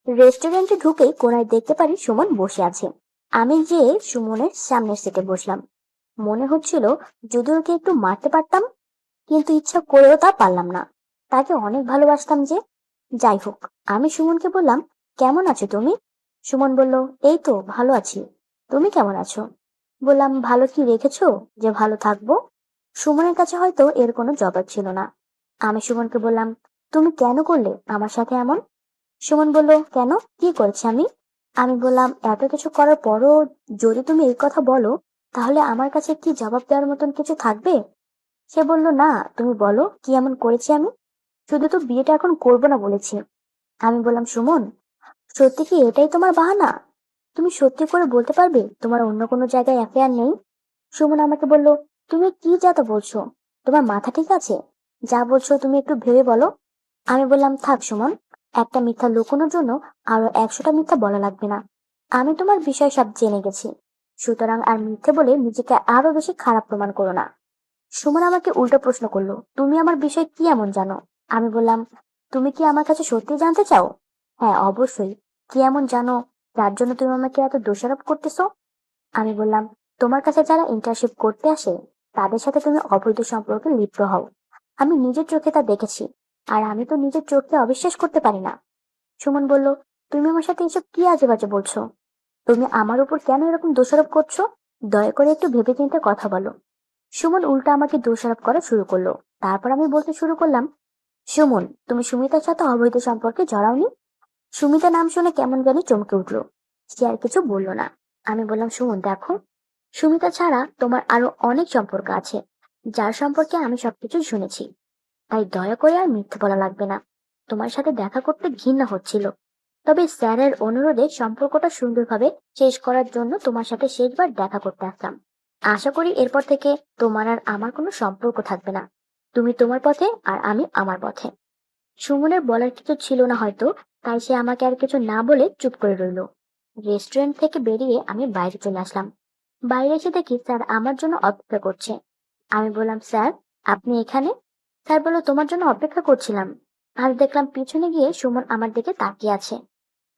রেস্টুরেন্টে ঢুকেই কোনায় দেখতে পারি সুমন বসে আছে। আমি যেয়ে সুমনের সামনের সিটে বসলাম। মনে হচ্ছিল যদি ওকে একটু মারতে পারতাম, কিন্তু ইচ্ছা করেও তা পারলাম না। তাকে অনেক ভালোবাসতাম যে। যাই হোক, আমি সুমনকে বললাম, কেমন আছো তুমি? সুমন বলল, এই তো ভালো আছি। তুমি কেমন আছো? বললাম, ভালো কি রেখেছো যে ভালো থাকবো? সুমনের কাছে হয়তো এর কোনো জবাব ছিল না। আমি সুমনকে বললাম, তুমি কেন করলে আমার সাথে এমন? সুমন বলল, কেন, কি করেছি আমি? আমি বললাম, এত কিছু করার পরও যদি তুমি এই কথা বলো, তাহলে আমার কাছে কি জবাব দেওয়ার মতন কিছু থাকবে? সে বলল, না, তুমি বলো কি এমন করেছি আমি। শুধু তো বিয়েটা এখন করবো না বলেছি। আমি বললাম, সুমন, সত্যি কি এটাই তোমার বাহানা? তুমি সত্যি করে বলতে পারবে তোমার অন্য কোনো জায়গায় অ্যাফেয়ার নেই? সুমন আমাকে বলল, তুমি কি যাতা বলছো? তোমার মাথা ঠিক আছে? যা বলছো তুমি একটু ভেবে বলো। আমি বললাম, থাক সুমন, একটা মিথ্যা লুকোনোর জন্য আরো 100টা মিথ্যা বলা লাগবে না। আমি তোমার বিষয় সব জেনে গেছি, সুতরাং আর মিথ্যে বলে নিজেকে আরো বেশি খারাপ প্রমাণ করো না। সুমন আমাকে উল্টো প্রশ্ন করলো, তুমি আমার বিষয় কি এমন জানো? আমি বললাম, তুমি কি আমার কাছে সত্যি জানতে চাও? হ্যাঁ, অবশ্যই। কি এমন জানো যার জন্য তুমি আমাকে এত দোষারোপ করতেছো? আমি বললাম, তোমার কাছে যারা ইন্টার্নশিপ করতে আসে তাদের সাথে তুমি অবৈধ সম্পর্কে লিপ্ত হও। আমি নিজের চোখে তা দেখেছি, আর আমি তো নিজের চোখকে অবিশ্বাস করতে পারি না। সুমন বলল, তুমি আমার সাথে এসব কি আজে বাজে বলছো? তুমি আমার উপর কেন এরকম দোষারোপ করছো? দয়া করে একটু ভেবেচিন্তে কথা বলো। সুমন উল্টা আমাকে দোষারোপ করা শুরু করলো। তারপর আমি বলতে শুরু করলাম, সুমন, তুমি সুমিতার সাথে অবৈধ সম্পর্কে জড়াওনি? সুমিতা নাম শুনে কেমন জানি চমকে উঠলো। সে আর কিছু বললো না। আমি বললাম, সুমন দেখো, সুমিতা ছাড়া তোমার আরো অনেক সম্পর্ক আছে, যার সম্পর্কে আমি সবকিছু শুনেছি। তাই দয়া করে আর মিথ্যে বলা লাগবে না। তোমার সাথে দেখা করতে ঘৃণা হচ্ছিল, তবে স্যারের অনুরোধে সম্পর্কটা সুন্দরভাবে শেষ করার জন্য তোমার সাথে শেষবার দেখা করতে আসলাম। আশা করি এরপর থেকে তোমার আর আমার কোনো সম্পর্ক থাকবে না। তুমি তোমার পথে আর আমি আমার পথে। সুমনের বলার কিছু ছিল না হয়তো, তাই সে আমাকে আর কিছু না বলে চুপ করে রইলো। রেস্টুরেন্ট থেকে বেরিয়ে আমি বাইরে চলে আসলাম। বাইরে এসে দেখি স্যার আমার জন্য অপেক্ষা করছে। আমি বললাম, স্যার, আপনি এখানে? স্যার বলল, তোমার জন্য অপেক্ষা করছিলাম। আর দেখলাম পিছনে গিয়ে সুমন আমার দিকে তাকিয়ে আছে।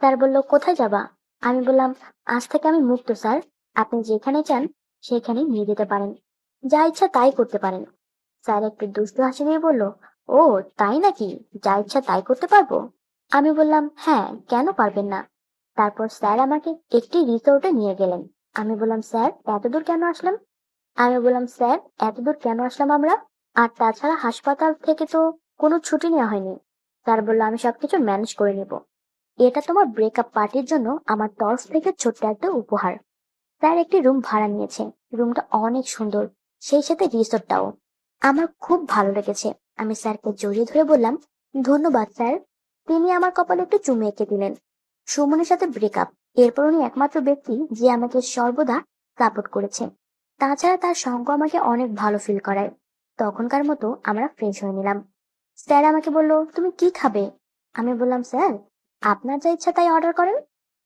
স্যার বলল, কোথায় যাবা? আমি বললাম, আজ থেকে আমি মুক্ত স্যার। আপনি যেখানে চান সেখানেই নিয়ে যেতে পারেন। যা ইচ্ছা তাই করতে পারেন। স্যার একটু দুষ্টু হাসি দিয়ে বলল, ও তাই নাকি? যা ইচ্ছা তাই করতে পারবো? আমি বললাম, হ্যাঁ, কেন পারবেন না। তারপর স্যার আমাকে একটি রিসোর্টে নিয়ে গেলেন। আমি বললাম, স্যার, এতদূর কেন আসলাম? আমি বললাম, স্যার, এতদূর কেন আসলাম আমরা? আর তাছাড়া হাসপাতাল থেকে তো কোনো ছুটি নেওয়া হয়নি। স্যার বলল, আমি সবকিছু ম্যানেজ করে নেব। এটা তোমার ব্রেকআপ পার্টির জন্য আমার তরফ থেকে ছোট্ট একটা উপহার। স্যার একটি রুম ভাড়া নিয়েছে। রুমটা অনেক সুন্দর, সেই সাথে রিসোর্টটাও। আমার খুব ভালো লেগেছে। আমি স্যারকে জড়িয়ে ধরে বললাম, ধন্যবাদ স্যার। তিনি আমার কপালে একটু চুমু এঁকে দিলেন। সুমনের সাথে ব্রেকআপ, এরপর উনি একমাত্র ব্যক্তি যে আমাকে সর্বদা সাপোর্ট করেছে। তাছাড়া তার সঙ্গ আমাকে অনেক ভালো ফিল করায়। তখনকার মতো আমরা ফ্রেশ হয়ে নিলাম। স্যার আমাকে বলল, তুমি কি খাবে? আমি বললাম, স্যার, আপনার যা ইচ্ছা তাই অর্ডার করেন।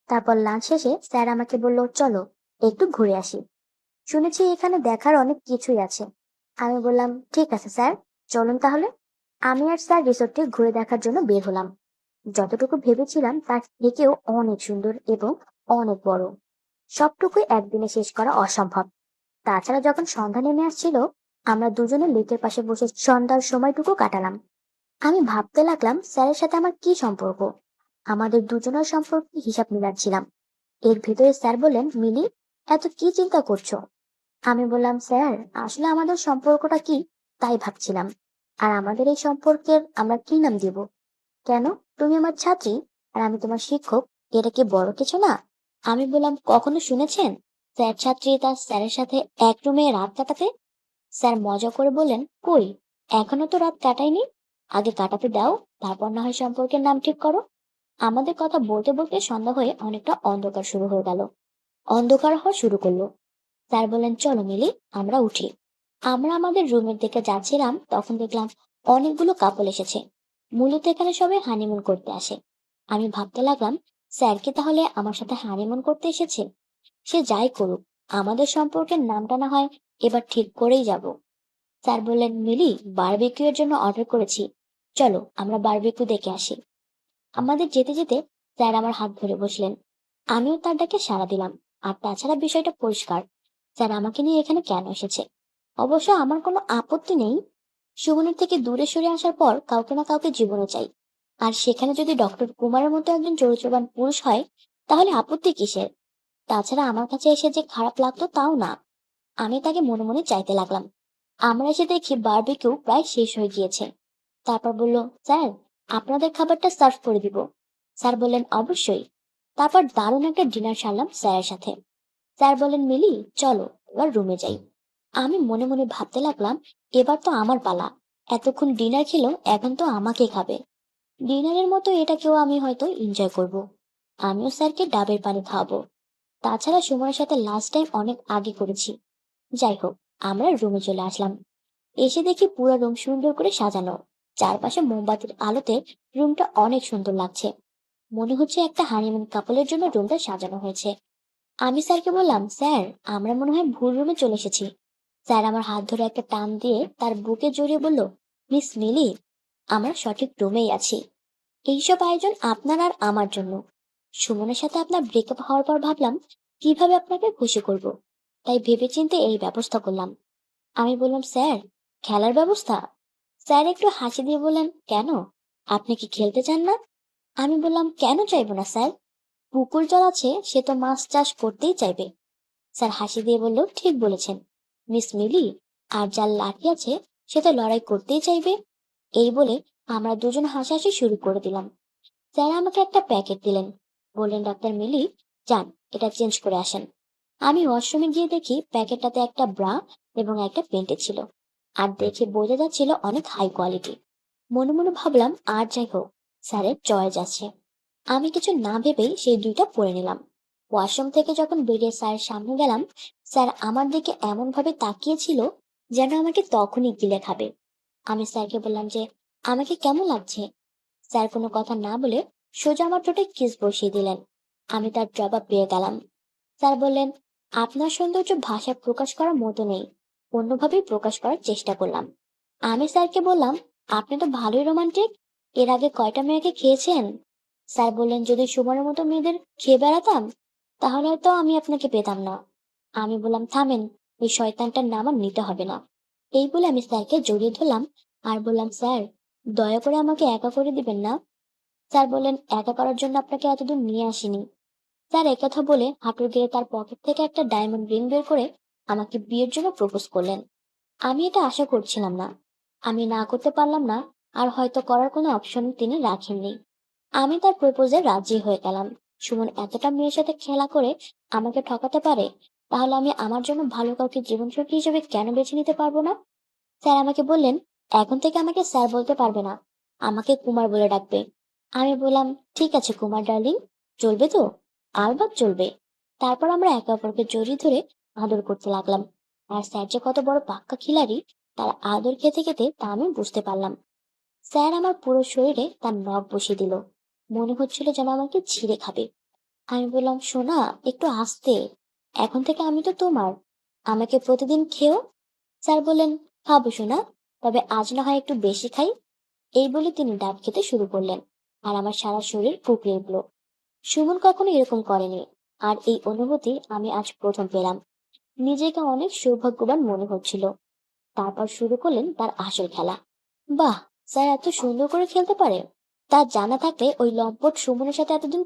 তারপর লাঞ্চ শেষে স্যার আমাকে বলল, চলো একটু ঘুরে আসি। শুনেছি এখানে দেখার অনেক কিছুই আছে। আমি বললাম, ঠিক আছে স্যার, চলুন তাহলে। আমি আর স্যার রিসোর্টটি ঘুরে দেখার জন্য বের হলাম। যতটুকু ভেবেছিলাম তার থেকেও অনেক সুন্দর এবং অনেক বড়। সবটুকুই একদিনে শেষ করা অসম্ভব। তাছাড়া যখন সন্ধ্যা নেমে আসছিল, আমরা দুজনে লেকের পাশে বসে সন্ধ্যার সময়টুকু কাটালাম। আমি ভাবতে লাগলাম স্যারের সাথে আমার কি সম্পর্ক। আমাদের দুজনের সম্পর্কে হিসাব মিলাচ্ছিলাম। এর ভেতরে স্যার বললেন, মিলি, এত কি চিন্তা করছো? আমি বললাম, স্যার, আসলে আমাদের সম্পর্কটা কি তাই ভাবছিলাম। আর আমাদের এই সম্পর্কের আমরা কি নাম দিব? কেন, তুমি আমার ছাত্রী আর আমি তোমার শিক্ষক, এটা কি বড় কিছু না? আমি বললাম, কখনো শুনেছেন স্যার ছাত্রী তার স্যারের সাথে এক রুমে রাত কাটাতে? স্যার মজা করে বললেন, কই, এখনো তো রাত কাটাইনি। আগে কাটাতে দাও, তারপর না হয় সম্পর্কের নাম ঠিক করো। আমাদের কথা বলতে বলতে সন্ধ্যা হয়ে অনেকটা অন্ধকার শুরু হয়ে গেল। অন্ধকার হওয়া শুরু করলো। স্যার বললেন, চলো মিলি, আমরা উঠি। আমরা আমাদের রুমের দিকে যাচ্ছিলাম, তখন দেখলাম অনেকগুলো কাপল এসেছে। মূলত এখানে সবাই হানিমুন করতে আসে। আমি ভাবতে লাগলাম, স্যার কি তাহলে আমার সাথে হানিমুন করতে এসেছে? সে যাই করুক, আমাদের সম্পর্কের নামটা না হয় এবার ঠিক করেই যাব। স্যার বললেন, মিলি, বারবিকিউ এর জন্য অর্ডার করেছি, চলো আমরা বারবিকিউ দেখে আসি। আমাদের যেতে যেতে স্যার আমার হাত ধরে বসলেন। আমিও তার ডাকে সাড়া দিলাম। আর তাছাড়া বিষয়টা পরিষ্কার, স্যার আমাকে নিয়ে এখানে কেন এসেছে। অবশ্য আমার কোনো আপত্তি নেই। সুমনের থেকে দূরে সরে আসার পর কাউকে না কাউকে জীবনে চাই। আর সেখানে যদি ডক্টর কুমারের মতো একজন চরিত্রবান পুরুষ হয়, তাহলে আপত্তি কিসের। তাছাড়া আমার কাছে এসে যে খারাপ লাগতো তাও না। আমি তাকে মনে মনে চাইতে লাগলাম। আমরা এসে দেখি বারবিকিউ প্রায় শেষ হয়ে গিয়েছে। তারপর বলল, স্যার, আপনাদের খাবারটা সার্ভ করে দিব। স্যার বললেন, অবশ্যই। তারপর দারুণ একটা ডিনার সারলাম স্যারের সাথে। স্যার বললেন, মিলি, চলো এবার রুমে যাই। আমি মনে মনে ভাবতে লাগলাম, এবার তো আমার পালা। এতক্ষণ ডিনার খেলো, এখন তো আমাকে খাবে। ডিনারের মতো এটাকেও আমি হয়তো এনজয় করব। আমিও স্যারকে ডাবের পানি খাওয়াবো। তাছাড়া সময়ের সাথে লাস্ট টাইম অনেক আগে করেছি। যাই হোক, আমরা রুমে চলে আসলাম। এসে দেখি পুরো রুম সুন্দর করে সাজানো। চারপাশে মোমবাতির আলোতে রুমটা অনেক সুন্দর লাগছে। মনে হচ্ছে একটা হানিমুন কাপলের জন্য রুমটা সাজানো হয়েছে। আমি স্যারকে বললাম, স্যার, আমরা মনে হয় ভুল রুমে চলে এসেছি। স্যার আমার হাত ধরে একটা টান দিয়ে তার বুকে জড়িয়ে বলল, মিস মিলি, আমরা সঠিক রুমেই আছি। এইসব আয়োজন আপনার আর আমার জন্য। সুমনের সাথে আপনার ব্রেকআপ হওয়ার পর ভাবলাম কিভাবে আপনাকে খুশি করব। তাই ভেবেচিন্তে এই ব্যবস্থা করলাম। আমি বললাম, স্যার, খেলার ব্যবস্থা? স্যার একটু হাসি দিয়ে বললেন, কেন, আপনি কি খেলতে চান না? আমি বললাম, কেন চাইবো না স্যার, পুকুর জল আছে, সে তো মাছ চাষ করতেই চাইবে। স্যার হাসি দিয়ে বলল, ঠিক বলেছেন মিস মিলি, আর যার লাঠি আছে সে তো লড়াই করতেই চাইবে। এই বলে আমরা দুজন হাসাহাসি শুরু করে দিলাম। স্যার আমাকে একটা প্যাকেট দিলেন। বললেন, ডাক্তার মিলি, যান, এটা চেঞ্জ করে আসেন। আমি ওয়াশরুমে গিয়ে দেখি প্যাকেটটাতে একটা ব্রা এবং একটা পেন্টে ছিল। আর দেখে বোঝা যাচ্ছিল অনেক হাই কোয়ালিটি। মনে মনে ভাবলাম, আর যাই হোক, স্যারের চয়েস আছে। আমি কিছু না ভেবেই সেই দুইটা পরে নিলাম। ওয়াশরুম থেকে যখন বেরিয়ে স্যারের সামনে গেলাম, স্যার আমার দিকে এমন ভাবে তাকিয়েছিল যেন আমাকে তখনই গিলে খাবে। আমি স্যারকে বললাম যে, আমাকে কেমন লাগছে। স্যার কোনো কথা না বলে সোজা আমার ঠোঁটে কিস বসিয়ে দিলেন। আমি তার জবাব পেয়ে গেলাম। স্যার বললেন, আপনার সৌন্দর্য ভাষায় প্রকাশ করার মতো নেই, অন্যভাবেই প্রকাশ করার চেষ্টা করলাম। আমি স্যারকে বললাম, আপনি তো ভালোই রোমান্টিক, এর আগে কয়টা মেয়েকে খেয়েছেন? স্যার বললেন, যদি সুমনের মতো মেয়েদের খেয়ে বেড়াতাম তাহলে হয়তো আমি আপনাকে পেতাম না। আমি বললাম, থামেন, ওই শয়তানটার নাম আর নিতে হবে না। এই বলে আমি স্যারকে জড়িয়ে ধরলাম আর বললাম, স্যার, দয়া করে আমাকে একা করে দিবেন না। স্যার বললেন, একা করার জন্য আপনাকে এতদূর নিয়ে আসিনি। স্যার একথা বলে হাঁটুর গেড়ে তার পকেট থেকে একটা ডায়মন্ড রিং বের করে আমাকে বিয়ের জন্য প্রপোজ করলেন। আমি এটা আশা করছিলাম না। আমি না করতে পারলাম না, আর হয়তো করার কোনো অপশন তিনি রাখেননি। আমি তার প্রপোজে রাজি হয়ে গেলাম। সুমন এতটা মেয়ের সাথে খেলা করে আমাকে ঠকাতে পারে, তাহলে আমি আমার জন্য ভালো কাউকে জীবনসঙ্গী হিসেবে কেন বেছে নিতে পারবো না? স্যার আমাকে বললেন, এখন থেকে আমাকে স্যার বলতে পারবে না, আমাকে কুমার বলে ডাকবে। আমি বললাম, ঠিক আছে কুমার ডার্লিং, চলবে তো? আলবাত চলবে। তারপর আমরা একে অপরকে জড়িয়ে ধরে আদর করতে লাগলাম। আর স্যার যে কত বড় পাক্কা খিলাড়ি, তার আদর খেতে খেতে তা আমি বুঝতে পারলাম। স্যার আমার পুরো শরীরে তার নখ বসিয়ে দিল। মনে হচ্ছিল যেন আমাকে ছিঁড়ে খাবে। আমি বললাম, সোনা, একটু আস্তে, এখন থেকে আমি তো তোমার, আমাকে প্রতিদিন খেও। স্যার বললেন, খাবো সোনা, তবে আজ না হয় একটু বেশি খাই। এই বলে তিনি ডাব খেতে শুরু করলেন। আর আমার সারা শরীর কুকড়ে উঠল। সুমন কখনো এরকম করেনি। আর এই অনুভূতি আমি আজ প্রথম পেলাম। নিজেকে অনেক সৌভাগ্যবান মনে হচ্ছিল। তারপর শুরু করলেন তার আসল খেলা। বাহ, স্যার এত সুন্দর করে খেলতে পারে। তা জানা থাকলে ওই লম্পট সুমনের সাথে এতদিন